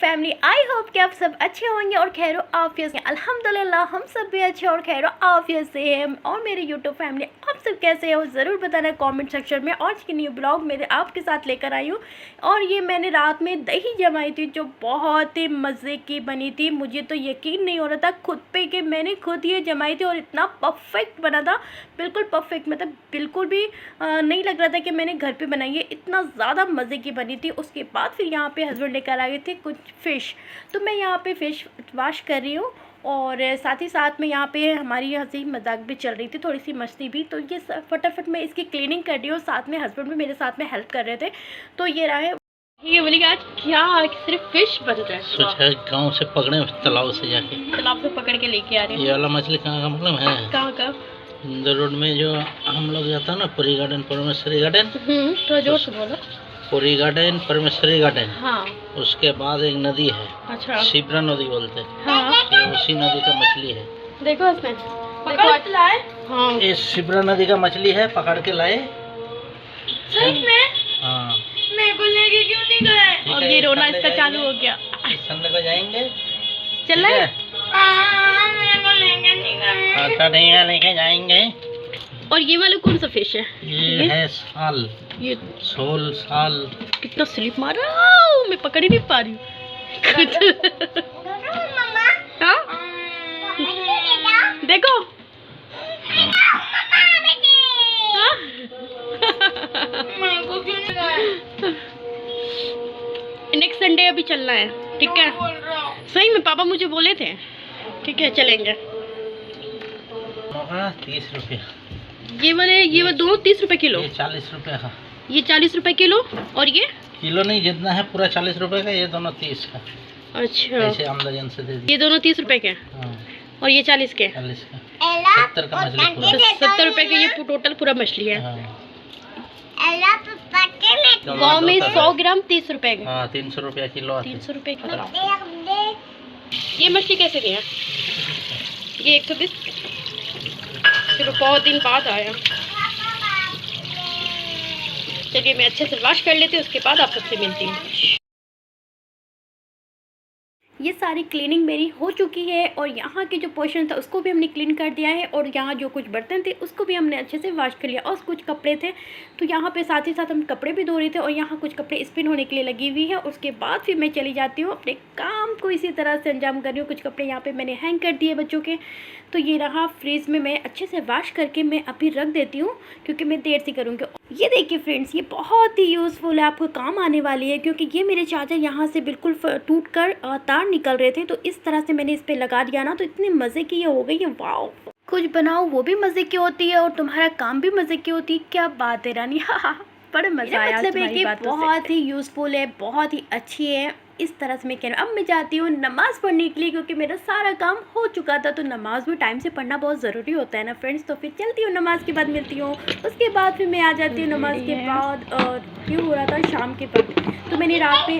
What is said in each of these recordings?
Family, I hope कि आप सब अच्छे होंगे और खैर आफियत से। अल्हम्दुलिल्लाह हम सब भी अच्छे और खैर आफियत से हैं। और मेरे यूट्यूब फैमिली आप सब कैसे हो ज़रूर बताना कमेंट सेक्शन में। आज की न्यू ब्लॉग मेरे आपके साथ लेकर आई हूँ और ये मैंने रात में दही जमाई थी जो बहुत ही मज़े की बनी थी। मुझे तो यकीन नहीं हो रहा था खुद पे कि मैंने खुद ये जमाई थी और इतना परफेक्ट बना था, बिल्कुल परफेक्ट। मतलब बिल्कुल भी नहीं लग रहा था कि मैंने घर पे बनाई है, इतना ज़्यादा मज़े की बनी थी। उसके बाद फिर यहाँ पे हस्बैंड लेकर आ गए थे कुछ फ़िश, तो मैं यहाँ पे फ़िश वॉश कर रही हूँ और साथ ही साथ में यहाँ पे हमारी हंसी मजाक भी चल रही थी, थोड़ी सी मस्ती भी। तो ये फटाफट मैं इसकी क्लीनिंग कर रही हूँ, साथ में हस्बैंड भी मेरे साथ में हेल्प कर रहे थे। तो ये रहा है, ये बोली आज क्या सिर्फ फिश बन रहा है। सोचा गांव से पकड़े तालाब से जाके, तालाब से पकड़ के लेके आ रहे हैं। ये वाला मछली कहाँ का मतलब है? कहाँ का? इंदौर रोड में जो हम लोग जाता है ना, पुरी गार्डन परमेश्वरी गार्डन। थोड़ा जोर से बोलो। पुरी गार्डन परमेश्वरी गार्डन, हाँ। उसके बाद एक नदी है, अच्छा, शिप्रा नदी बोलते हैं। हाँ। ये उसी नदी का मछली है। देखो इसमें, देखो लाए। हाँ, ये शिप्रा नदी का मछली है, पकड़ के लाए। सही में? हाँ। मेरे को लेके क्यों नहीं गए? और ये रोना इसका चालू हो गया। संडे को जाएंगे, चल रहा है? मेरे को लेके नहीं गए। अच्छा ठीक है, लेके जाएंगे। और ये वाला कौन सा फिश है? ये है साल, ये सोल साल। कितना स्लिप मारा, मैं पकड़ ही नहीं पा रही हूँ। हाँ? देखो नेक्स्ट संडे अभी चलना है, ठीक है? सही में पापा मुझे बोले थे, ठीक है चलेंगे। 30 रुपये ये वाले, ये दोनों 30 रुपए किलो। ये 40 रुपये का। ये 40 रुपए किलो और ये किलो नहीं, जितना है पूरा 40 रुपए का। ये दोनों 30 का। अच्छा, ऐसे आमदन से दे दी। ये दोनों 30 रुपए के। हाँ। और ये 40 के। 40 का। 70 का मछली पूरा। 70 रुपए के ये टोटल पूरा मछली है। हाँ। गाँव में 100 ग्राम 30 रुपए के। हाँ, 300 रुपया किलो। 300 रुपए किलो। ये मछली कैसे दी है? ये 120। चलो बहुत दिन बाद आया। चलिए मैं अच्छे से वॉश कर लेती हूँ, उसके बाद आप सबसे मिलती हूँ। ये सारी क्लीनिंग मेरी हो चुकी है और यहाँ के जो पोर्शन था उसको भी हमने क्लीन कर दिया है और यहाँ जो कुछ बर्तन थे उसको भी हमने अच्छे से वॉश कर लिया। और कुछ कपड़े थे तो यहाँ पे साथ ही साथ हम कपड़े भी धो रहे थे और यहाँ कुछ कपड़े स्पिन होने के लिए लगी हुई है। उसके बाद फिर मैं चली जाती हूँ अपने काम को इसी तरह से अंजाम कर रही हूँ। कुछ कपड़े यहाँ पे मैंने हैंग कर दिए बच्चों के, तो ये रहा फ्रिज में। मैं अच्छे से वॉश करके मैं अभी रख देती हूँ क्योंकि मैं देर से करूँगी। ये देखिए फ्रेंड्स, ये बहुत ही यूज़फुल है, आपको काम आने वाली है क्योंकि ये मेरे चार्जर यहाँ से बिल्कुल टूट कर तार निकल रहे थे। तो इस तरह से मैंने इस पर लगा दिया ना, तो इतनी मज़े की ये हो गई है। वाओ, कुछ बनाओ वो भी मज़े की होती है और तुम्हारा काम भी मज़े की होती है। क्या बात है रानी, हाँ बड़ा मज़ा आया। मतलब है कि बहुत ही यूज़फुल है, बहुत ही अच्छी है। इस तरह से मैं कह रहा हूँ। अब मैं जाती हूँ नमाज़ पढ़ने के लिए क्योंकि मेरा सारा काम हो चुका था। तो नमाज़ भी टाइम से पढ़ना बहुत ज़रूरी होता है ना फ्रेंड्स। तो फिर चलती हूँ, नमाज़ के बाद मिलती हूँ। उसके बाद फिर मैं आ जाती हूँ नमाज़ के बाद। और ये हो रहा था शाम के वक्त, तो मैंने रात में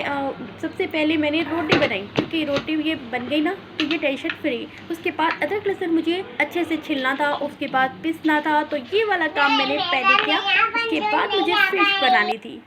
सबसे पहले मैंने रोटी बनाई क्योंकि रोटी ये बन गई ना तो ये टेंशन फ्री। उसके बाद अदरक लहसुन मुझे अच्छे से छिलना था, उसके बाद पिसना था, तो ये वाला काम मैंने पहले किया। उसके बाद मुझे फिश बनानी थी।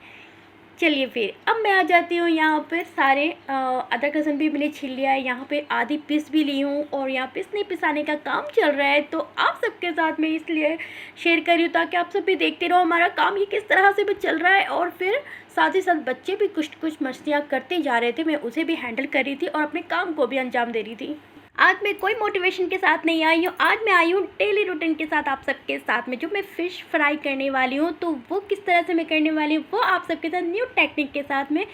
चलिए फिर अब मैं आ जाती हूँ यहाँ पर। सारे अदरक लहसुन भी मैंने छील लिया है, यहाँ पे आधी पीस भी ली हूँ और यहाँ पिसने पिसाने का काम चल रहा है। तो आप सबके साथ मैं इसलिए शेयर कर रही हूँ ताकि आप सब भी देखते रहो हमारा काम ये किस तरह से भी चल रहा है। और फिर साथ ही साथ बच्चे भी कुछ मस्तियाँ करते जा रहे थे, मैं उसे भी हैंडल कर रही थी और अपने काम को भी अंजाम दे रही थी। आज मैं कोई मोटिवेशन के साथ नहीं आई हूँ, आज मैं आई हूँ डेली रूटीन के साथ आप सबके साथ में। जो मैं फ़िश फ्राई करने वाली हूँ तो वो किस तरह से मैं करने वाली हूँ वो आप सबके साथ न्यू टेक्निक के साथ में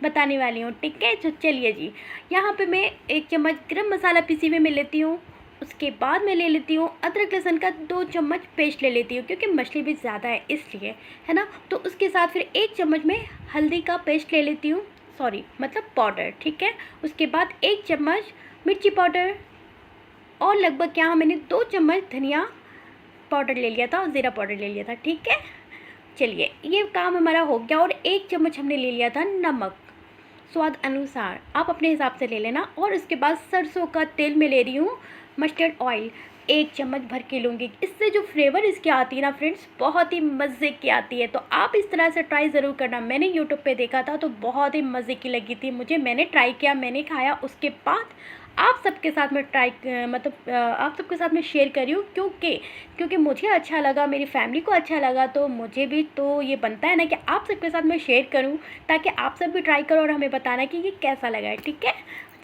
बताने वाली हूँ, ठीक है? तो चलिए जी, यहाँ पे मैं 1 चम्मच गरम मसाला पिसी हुई मैं लेती हूँ। उसके बाद मैं ले लेती हूँ अदरक लहसुन का 2 चम्मच पेस्ट ले लेती हूँ क्योंकि मछली भी ज़्यादा है इसलिए, है ना। तो उसके साथ फिर 1 चम्मच मैं हल्दी का पेस्ट ले लेती हूँ, सॉरी मतलब पाउडर, ठीक है। उसके बाद 1 चम्मच मिर्ची पाउडर और लगभग क्या मैंने 2 चम्मच धनिया पाउडर ले लिया था और ज़ीरा पाउडर ले लिया था, ठीक है। चलिए ये काम हमारा हो गया। और 1 चम्मच हमने ले लिया था नमक, स्वाद अनुसार आप अपने हिसाब से ले लेना। और उसके बाद सरसों का तेल मैं ले रही हूँ, मस्टर्ड ऑयल 1 चम्मच भर के लूँगी। इससे जो फ्लेवर इसकी आती है ना फ्रेंड्स, बहुत ही मज़े की आती है। तो आप इस तरह से ट्राई ज़रूर करना। मैंने यूट्यूब पे देखा था तो बहुत ही मज़े की लगी थी मुझे। मैंने ट्राई किया, मैंने खाया, उसके बाद आप सबके साथ में आप सबके साथ में शेयर कर रही हूँ, क्योंकि मुझे अच्छा लगा, मेरी फैमिली को अच्छा लगा, तो मुझे भी तो ये बनता है ना कि आप सबके साथ में शेयर करूँ, ताकि आप सब भी ट्राई करो और हमें बताना कि ये कैसा लगा है। ठीक है,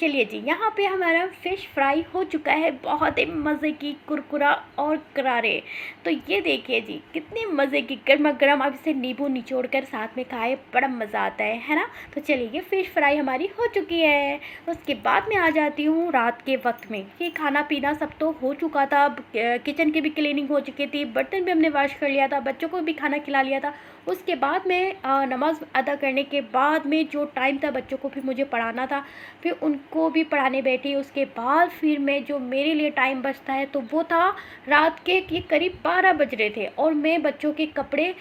चलिए जी, यहाँ पे हमारा फ़िश फ्राई हो चुका है, बहुत ही मज़े की, कुरकुरा और करारे। तो ये देखिए जी, कितने मज़े की गर्मा गर्म, अब इसे नींबू निचोड़ कर साथ में खाए, बड़ा मज़ा आता है ना। तो चलिए, ये फ़िश फ्राई हमारी हो चुकी है। उसके बाद मैं आ जाती हूँ रात के वक्त में। ये खाना पीना सब तो हो चुका था, किचन की भी क्लीनिंग हो चुकी थी, बर्तन भी हमने वॉश कर लिया था, बच्चों को भी खाना खिला लिया था। उसके बाद में नमाज़ अदा करने के बाद में जो टाइम था, बच्चों को भी मुझे पढ़ाना था, फिर उनको भी पढ़ाने बैठी। उसके बाद फिर मैं, जो मेरे लिए टाइम बचता है, तो वो था रात के ये करीब 12 बज रहे थे, और मैं बच्चों के कपड़े,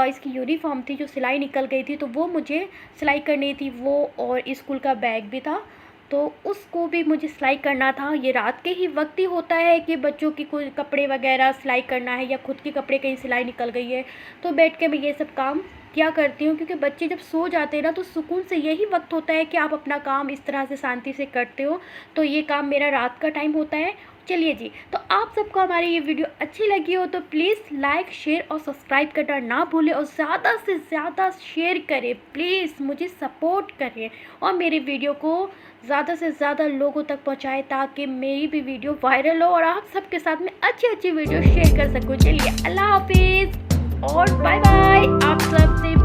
इसकी यूनिफॉर्म थी जो सिलाई निकल गई थी, तो वो मुझे सिलाई करनी थी, वो और स्कूल का बैग भी था, तो उसको भी मुझे सिलाई करना था। ये रात के ही वक्त ही होता है कि बच्चों की कोई कपड़े वगैरह सिलाई करना है, या खुद के कपड़े कहीं सिलाई निकल गई है, तो बैठ के मैं ये सब काम क्या करती हूँ। क्योंकि बच्चे जब सो जाते हैं ना, तो सुकून से यही वक्त होता है कि आप अपना काम इस तरह से शांति से करते हो। तो ये काम मेरा रात का टाइम होता है। चलिए जी, तो आप सबको हमारी ये वीडियो अच्छी लगी हो तो प्लीज़ लाइक, शेयर और सब्सक्राइब करना ना भूलें, और ज़्यादा से ज़्यादा शेयर करें, प्लीज़ मुझे सपोर्ट करें, और मेरे वीडियो को ज़्यादा से ज़्यादा लोगों तक पहुँचाएं, ताकि मेरी भी वीडियो वायरल हो और आप सबके साथ में अच्छी अच्छी वीडियो शेयर कर सकूँ। चलिए, अल्लाह हाफिज़ और बाय बाय। आप सबसे